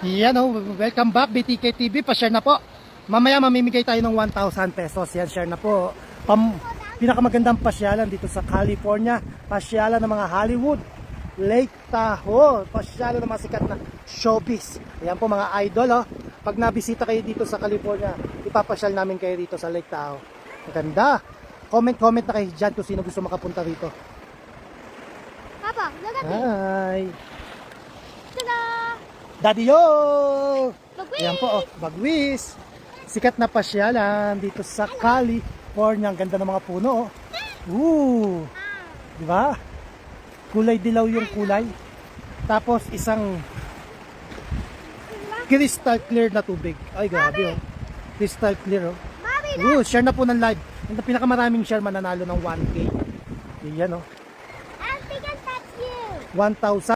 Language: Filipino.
Yan oh, welcome back BTK TV, pa-share na po. Mamaya mamimigay tayo ng 1,000 pesos. Yan, share na po. Pinakamagandang pasyalan dito sa California. Pasyalan ng mga Hollywood, Lake Tahoe. Pasyalan ng mga sikat na showbiz. Yan po mga idol oh. Pag nabisita kayo dito sa California, ipapasyal namin kayo dito sa Lake Tahoe. Maganda. Comment na kayo dyan kung sino gusto makapunta rito. Papa, look at me. Hi. Ta-da! Daddy yo! Bagwis! Ayan po, oh, Bagwis. Sikat na pasyalan dito sa California. Ang ganda ng mga puno, oh. Di ba? Kulay dilaw yung kulay. Tapos isang crystal clear na tubig. Ay, grabe, oh. Crystal clear, oh. Share na po ng live. Ang pinakamaraming share mananalo ng 1K. Iyan, oh. I think that's you. 1,000.